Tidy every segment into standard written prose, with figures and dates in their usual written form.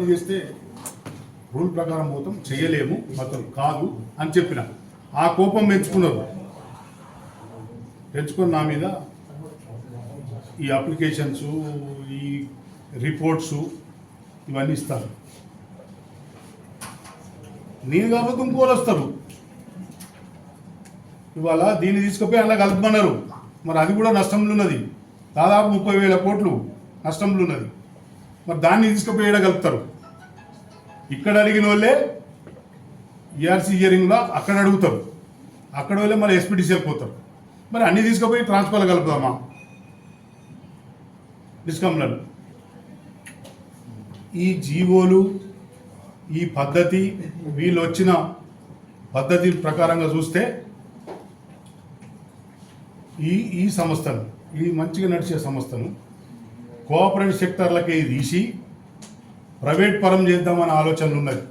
చేస్తే రూల్ ప్రకారం పోతాం, చేయలేము, మొత్తం కాదు అని చెప్పిన. ఆ కోపం పెంచుకున్నారు. పెంచుకొని నా మీద ఈ అప్లికేషన్స్, ఈ రిపోర్ట్స్ ఇవన్నీ ఇస్తారు. నేను కాబట్టి ఇంకోరు వస్తారు. ఇవాళ దీన్ని తీసుకుపోయి అలా కలుపుమన్నారు. మరి అది కూడా నష్టంలో ఉన్నది. దాదాపు 30,000 కోట్లు నష్టంలో ఉన్నది. మరి దాన్ని తీసుకుపోయి కలుపుతారు. ఇక్కడ అడిగిన వాళ్ళే ఈఆర్సీ హియరింగ్లో అక్కడ అడుగుతారు. అక్కడ వాళ్ళే మళ్ళీ ఎస్పీటీసీకి పోతారు. మరి అన్నీ తీసుకుపోయి ట్రాన్స్ఫర్లో కలుపుదామా? డిస్కమ్లను ఈ జీవోలు, ఈ పద్ధతి, వీళ్ళు వచ్చిన పద్ధతి ప్రకారంగా చూస్తే ఈ సంస్థను, ఈ మంచిగా నడిచే సంస్థను కోఆపరేటివ్ సెక్టర్లకే తీసి ప్రైవేట్ పరం చేద్దామనే ఆలోచనలు ఉన్నది.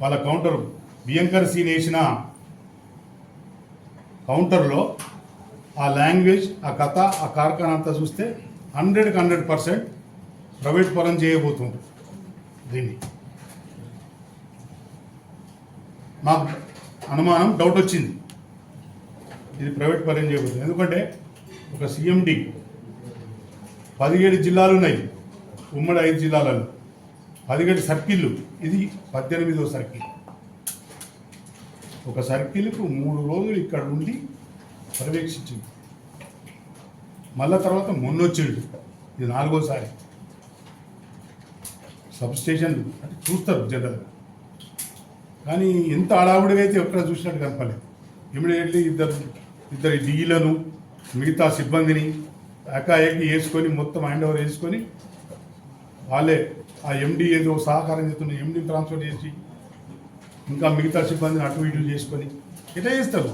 వాళ్ళ కౌంటర్ బియ్యంకర్ సీన్ వేసిన కౌంటర్లో ఆ లాంగ్వేజ్, ఆ కథ, ఆ కార్ఖానా అంతా చూస్తే 100% ప్రైవేట్ పరం చేయబోతుంది. దీన్ని నాకు అనుమానం, డౌట్ వచ్చింది, ఇది ప్రైవేట్ పరం చేయబోతుంది. ఎందుకంటే ఒక సిఎండి 17 జిల్లాలు ఉన్నాయి, ఉమ్మడి 5 జిల్లాలలో 17 సర్కిళ్ళు, ఇది 18వ సర్కిల్. ఒక సర్కిల్కు 3 రోజులు ఇక్కడ ఉండి పర్యవేక్షించింది. మళ్ళా తర్వాత మొన్నొచ్చిండు, ఇది 4వసారి. సబ్స్టేషన్లు అంటే చూస్తారు జనరల్గా, కానీ ఎంత హడావుడిగా అయితే ఎక్కడ చూసినట్టు కనపలేదు. ఇమీడియట్లీ ఇద్దరు డీలను, మిగతా సిబ్బందిని ఏకాఏకి వేసుకొని, మొత్తం హ్యాండ్ ఓవర్ వేసుకొని, వాళ్ళే ఆ ఎండి ఏదో సహకారం చేస్తున్న ఎండిని ట్రాన్స్ఫర్ చేసి ఇంకా మిగతా సిబ్బందిని అటు ఇటు చేసుకొని ఎట్లా చేస్తారు?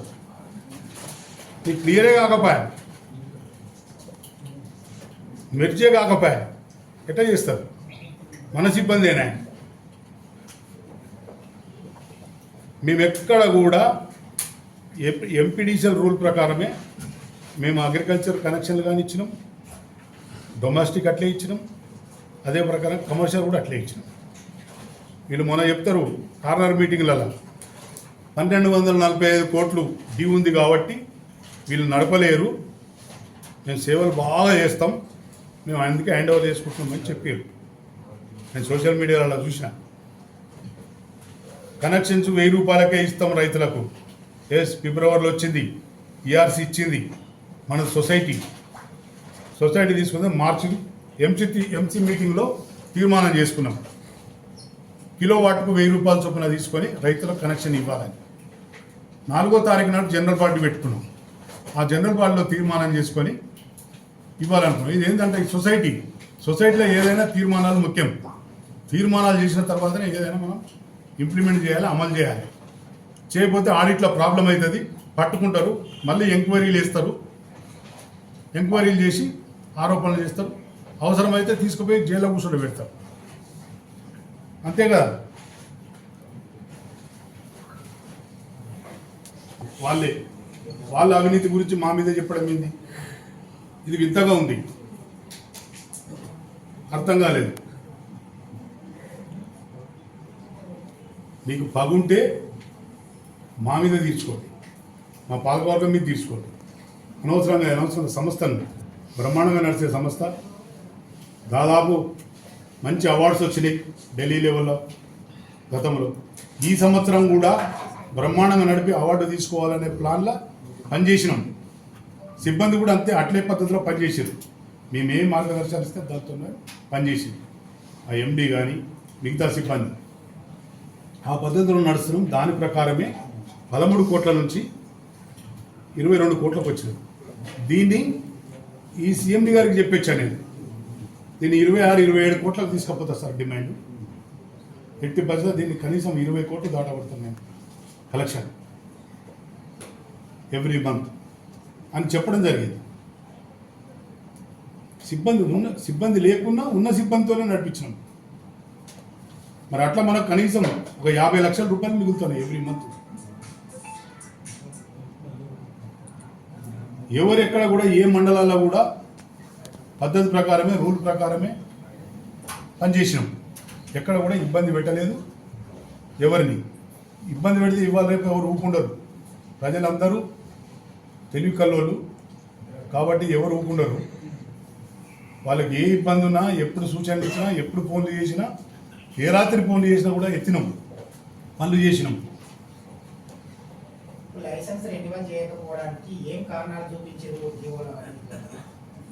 నీకు క్లియరే కాకపోయా, మెర్జే కాకపోయా, ఎట్లా చేస్తారు? మన సిబ్బందేనా? మేము ఎక్కడ కూడా ఎంపీడీసీఎల్ రూల్ ప్రకారమే మేము అగ్రికల్చర్ కనెక్షన్లు కానీ ఇచ్చినాం, డొమెస్టిక్ అట్లే ఇచ్చినాం, అదే ప్రకారం కమర్షియల్ కూడా అట్లే ఇచ్చినాం. వీళ్ళు మొన్న చెప్తారు కార్నర్ మీటింగ్లలో 1245 కోట్లు డ్యూ ఉంది కాబట్టి వీళ్ళు నడపలేరు, మేము సేవలు బాగా చేస్తాం, మేము అందుకే హ్యాండ్ ఓవర్ చేసుకుంటున్నామని చెప్పారు. నేను సోషల్ మీడియాలో అలా చూసిన. కనెక్షన్స్ 1000 రూపాయలకే ఇస్తాం రైతులకు. ఎస్, ఫిబ్రవరిలో వచ్చింది, ఈఆర్సీ ఇచ్చింది. మన సొసైటీ తీసుకుందాం. మార్చి ఎంసీ మీటింగ్లో తీర్మానం చేసుకున్నాం, కిలో వాట్కు 1000 రూపాయల చొప్పున తీసుకొని రైతులకు కనెక్షన్ ఇవ్వాలని. 4వ తారీఖు నాడు జనరల్ పార్టీ పెట్టుకున్నాం. ఆ జనరల్ పార్టీలో తీర్మానం చేసుకొని ఇవ్వాలనుకున్నాం. ఇది ఏంటంటే సొసైటీలో ఏదైనా తీర్మానాలు ముఖ్యం. తీర్మానాలు చేసిన తర్వాతనే ఏదైనా మనం ఇంప్లిమెంట్ చేయాలి, అమలు చేయాలి. చేయకపోతే ఆడిట్లో ప్రాబ్లం అవుతుంది, పట్టుకుంటారు, మళ్ళీ ఎంక్వైరీలు వేస్తారు, ఎంక్వైరీలు చేసి ఆరోపణలు చేస్తారు, అవసరమైతే తీసుకుపోయి జైల్లో కూర్చొని పెడతారు. అంతేగా? వాళ్ళ అవినీతి గురించి మా మీద చెప్పడం ఏంది? ఇది వింతగా ఉంది, అర్థం కాలేదు. మీకు పగుంటే మా మీద తీర్చుకోండి, మా పాలకవర్గం మీద తీర్చుకోండి. అనవసరంగా సంస్థను, బ్రహ్మాండంగా నడిచే సంస్థ, దాదాపు మంచి అవార్డ్స్ వచ్చినాయి ఢిల్లీ లెవెల్లో గతంలో. ఈ సంవత్సరం కూడా బ్రహ్మాండంగా నడిపి అవార్డు తీసుకోవాలనే ప్లాన్లో పనిచేసినాం. సిబ్బంది కూడా అట్లే పద్ధతిలో పనిచేసారు. మేమేం మార్గదర్శనాలు ఇస్తే దాంతోనే పనిచేసింది. ఆ ఎండి కానీ మిగతా సిబ్బంది ఆ పద్ధతిలో నడుస్తున్నాం. దాని ప్రకారమే 13 కోట్ల నుంచి 22 కోట్లకు వచ్చింది. దీన్ని ఈ సీఎండి గారికి చెప్పొచ్చాను నేను. దీన్ని 26-27 కోట్లకు తీసుకపోతా సార్ డిమాండ్. ఎట్టి బడ్జెట్ దీన్ని కనీసం 20 కోట్లు దాటబడుతుంది నేను కలెక్షన్ ఎవ్రీ మంత్ అని చెప్పడం జరిగింది. సిబ్బంది లేకున్నా ఉన్న సిబ్బందితోనే నడిపించినాం. మరి అట్లా మనకు కనీసం ఒక 50 లక్షల రూపాయలు మిగులుతున్నాయి ఎవ్రీ మంత్. ఎవరెక్కడ కూడా ఏ మండలాల్లో కూడా పద్ధతి ప్రకారమే, రూల్ ప్రకారమే పనిచేసినాం. ఎక్కడ కూడా ఇబ్బంది పెట్టలేదు. ఎవరిని ఇబ్బంది పెడితే ఇవాళ రేపు ఎవరు ఊపుకుండరు. ప్రజలందరూ తెలివి కల్లోళ్ళు కాబట్టి ఎవరు ఊపుకుండరు. వాళ్ళకి ఏ ఇబ్బంది ఉన్నా, ఎప్పుడు సూచనలు ఇచ్చినా, ఎప్పుడు ఫోన్లు చేసినా, ఏ రాత్రి ఫోన్లు చేసినా కూడా ఎత్తినాం, పనులు చేసినాం. లైసెన్స్ రెన్యువల్ చేయకపోవడానికి ఏం కారణాలు చూపించారు?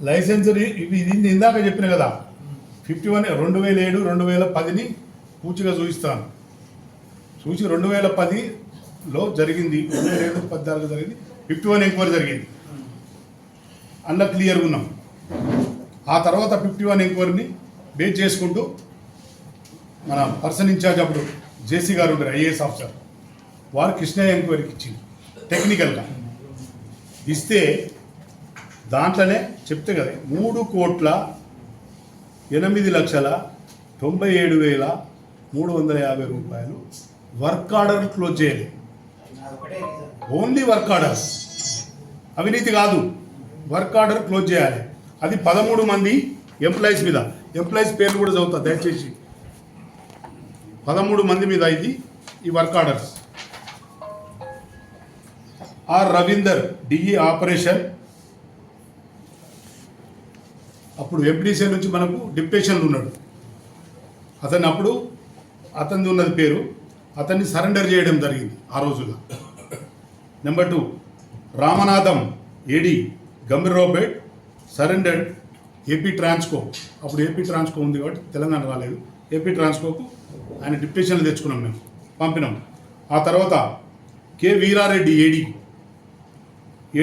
లైసెన్స్ ఇది ఇందాక చెప్పిన కదా, 51 2007 2010ని పూర్తిగా చూపిస్తాను. చూసి 2010లో జరిగింది, 2007-14 జరిగింది, 51 ఎంక్వైరీ జరిగింది. అందులో క్లియర్గా ఉన్నాం. ఆ తర్వాత 51 ఎంక్వైరీని బేస్ చేసుకుంటూ మన పర్సన్ ఇన్ఛార్జ్ అప్పుడు జేసీ గారు ఉంటారు, ఐఏఎస్ ఆఫీసర్, వారు కృష్ణయ్య ఎంక్వైరీకి ఇచ్చింది. టెక్నికల్గా ఇస్తే దాంట్లోనే చెప్తే కదా 3,08,97,350 రూపాయలు వర్క్ ఆర్డర్ క్లోజ్ చేయాలి. ఓన్లీ వర్క్ ఆర్డర్, అవినీతి కాదు. వర్క్ ఆర్డర్ క్లోజ్ చేయాలి. అది 13 మంది ఎంప్లాయీస్ మీద. ఎంప్లాయీస్ పేర్లు కూడా చదువుతా దయచేసి. 13 మంది మీద ఇది ఈ work orders. R Ravinder DE operation, అప్పుడు ఎంపీడీసీ నుంచి మనకు డిప్యూటేషన్లు ఉన్నాడు. అతనిది ఉన్నది పేరు, అతన్ని సరెండర్ చేయడం జరిగింది ఆ రోజుల్లో. Number 2 Ramanatham AD Gambhiraraopet surrendered AP Transco. అప్పుడు ఏపీ ట్రాన్స్కో ఉంది కాబట్టి తెలంగాణ రాలేదు. ఏపీ ట్రాన్స్కోకు ఆయన డిప్యూటేషన్లు తెచ్చుకున్నాం, మేము పంపినాం. ఆ తర్వాత K Veerareddy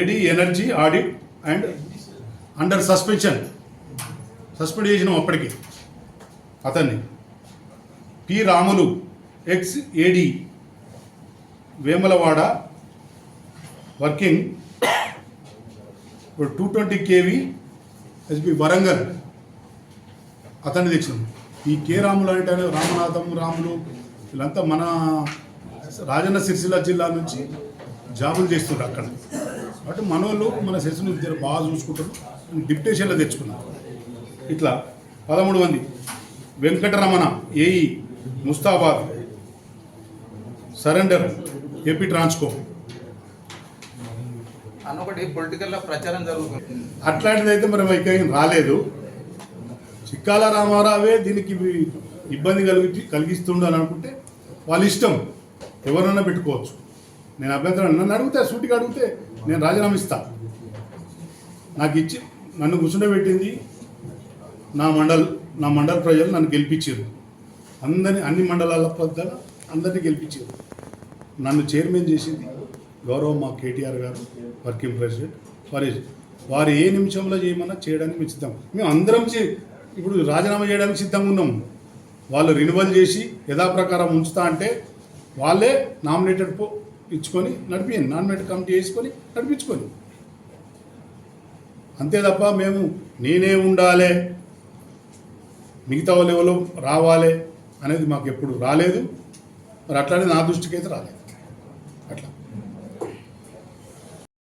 AD energy audit and under suspend చేసినాం అప్పటికి అతన్ని. P Ramulu ex AD Vemulawada working 220 kV SB Warangal, అతన్ని తెచ్చినాం. ఈ కే రాములు అంటే రామనాథం రాములు వీళ్ళంతా మన రాజన్న సిరిసిల్ల జిల్లా నుంచి జాబులు చేస్తుంటారు అక్కడ. కాబట్టి మన వాళ్ళు మన సిరిసిల్ల దగ్గర బాగా చూసుకుంటారు. డిప్యూటేషన్లో తెచ్చుకున్నారు. ఇట్లా 13 మంది. Venkataramana AE Mustabad surrender AP Transco. అన్నొకటి పొలిటికల్లో ప్రచారం జరుగుతుంది. అట్లాంటిది అయితే మరి ఏం రాలేదు. చిక్కాల రామారావే దీనికి ఇబ్బంది కలిగిస్తుండని అనుకుంటే వాళ్ళ ఇష్టం, ఎవరన్నా పెట్టుకోవచ్చు. నేను అభ్యంతరం, నన్ను అడిగితే సూటిగా అడిగితే నేను రాజీనామా ఇస్తా. నాకు ఇచ్చి నన్ను కూర్చుండబెట్టింది నా మండల్ ప్రజలు నన్ను గెలిపించారు. అన్ని మండలాల పెద్దల అందరినీ గెలిపించారు. నన్ను చైర్మన్ చేసింది గౌరవం మా కేటీఆర్ గారు, వర్కింగ్ ప్రెసిడెంట్. వారు ఏ నిమిషంలో చేయమన్నా చేయడానికి మేము సిద్ధం. మేము అందరం ఇప్పుడు రాజీనామా చేయడానికి సిద్ధంగా ఉన్నాం. వాళ్ళు రినివల్ చేసి యథాప్రకారం ఉంచుతా అంటే వాళ్ళే నామినేటెడ్ ఇచ్చుకొని నడిపించండి, నామినేటెడ్ కమిటీ వేసుకొని నడిపించుకొని, అంతే తప్ప మేము నేనే ఉండాలి మిగతా వాళ్ళు ఎవరో రావాలి అనేది మాకు ఎప్పుడు రాలేదు. మరి అట్లానే నా దృష్టికి అయితే రాలేదు.